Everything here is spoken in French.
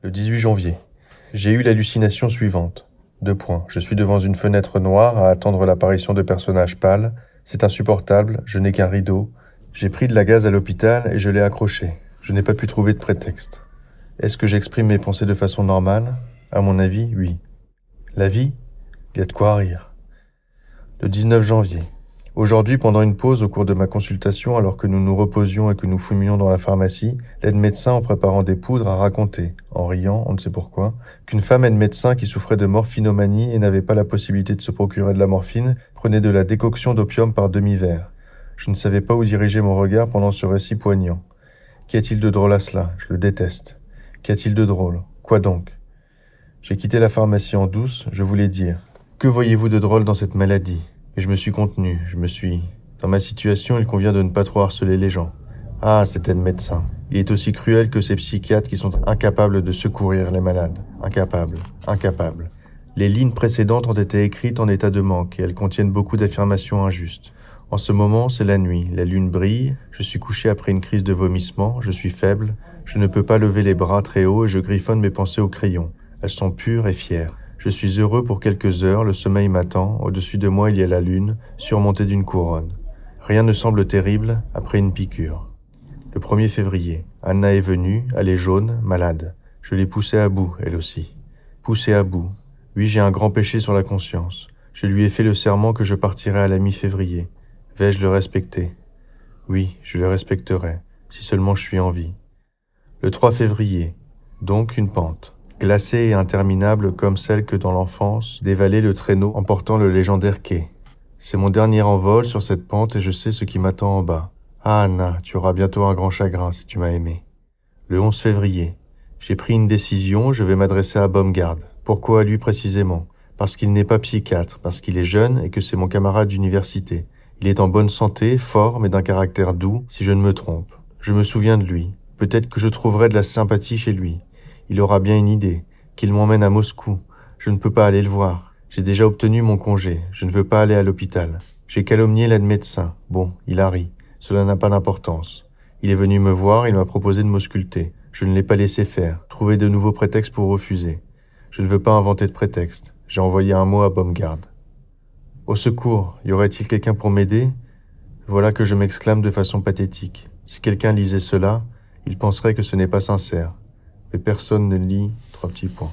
Le 18 janvier. J'ai eu l'hallucination suivante. 2 points. Je suis devant une fenêtre noire à attendre l'apparition de personnages pâles. C'est insupportable, je n'ai qu'un rideau. J'ai pris de la gaze à l'hôpital et je l'ai accroché. Je n'ai pas pu trouver de prétexte. Est-ce que j'exprime mes pensées de façon normale? À mon avis, oui. La vie? Il y a de quoi rire. Le 19 janvier. Aujourd'hui, pendant une pause au cours de ma consultation, alors que nous nous reposions et que nous fumions dans la pharmacie, l'aide-médecin, en préparant des poudres, a raconté, en riant, on ne sait pourquoi, qu'une femme aide-médecin qui souffrait de morphinomanie et n'avait pas la possibilité de se procurer de la morphine prenait de la décoction d'opium par demi-verre. Je ne savais pas où diriger mon regard pendant ce récit poignant. Qu'y a-t-il de drôle à cela? Je le déteste. Qu'y a-t-il de drôle? Quoi donc? J'ai quitté la pharmacie en douce, je voulais dire. Que voyez-vous de drôle dans cette maladie? Mais je me suis contenu, Dans ma situation, il convient de ne pas trop harceler les gens. Ah, cet aide-médecin. Il est aussi cruel que ces psychiatres qui sont incapables de secourir les malades. Incapables. Les lignes précédentes ont été écrites en état de manque et elles contiennent beaucoup d'affirmations injustes. En ce moment, c'est la nuit, la lune brille, je suis couché après une crise de vomissement, je suis faible, je ne peux pas lever les bras très haut et je griffonne mes pensées au crayon. Elles sont pures et fières. Je suis heureux pour quelques heures, le sommeil m'attend, au-dessus de moi il y a la lune, surmontée d'une couronne. Rien ne semble terrible après une piqûre. Le 1er février, Anna est venue, elle est jaune, malade. Je l'ai poussée à bout, elle aussi. Poussée à bout. Oui, j'ai un grand péché sur la conscience. Je lui ai fait le serment que je partirai à la mi-février. Vais-je le respecter? Oui, je le respecterai, si seulement je suis en vie. Le 3 février, donc une pente. Glacée et interminable comme celle que dans l'enfance dévalait le traîneau emportant le légendaire quai. C'est mon dernier envol sur cette pente et je sais ce qui m'attend en bas. Ah Anna, tu auras bientôt un grand chagrin si tu m'as aimé. Le 11 février. J'ai pris une décision, je vais m'adresser à Baumgard. Pourquoi à lui précisément? Parce qu'il n'est pas psychiatre, parce qu'il est jeune et que c'est mon camarade d'université. Il est en bonne santé, fort, mais d'un caractère doux, si je ne me trompe. Je me souviens de lui. Peut-être que je trouverai de la sympathie chez lui. Il aura bien une idée, qu'il m'emmène à Moscou. Je ne peux pas aller le voir. J'ai déjà obtenu mon congé. Je ne veux pas aller à l'hôpital. J'ai calomnié l'aide-médecin. Bon, il a ri. Cela n'a pas d'importance. Il est venu me voir, il m'a proposé de m'ausculter. Je ne l'ai pas laissé faire. Trouver de nouveaux prétextes pour refuser. Je ne veux pas inventer de prétexte. J'ai envoyé un mot à Baumgard. Au secours, y aurait-il quelqu'un pour m'aider? Voilà que je m'exclame de façon pathétique. Si quelqu'un lisait cela, il penserait que ce n'est pas sincère. Mais personne ne lit, 3 petits points.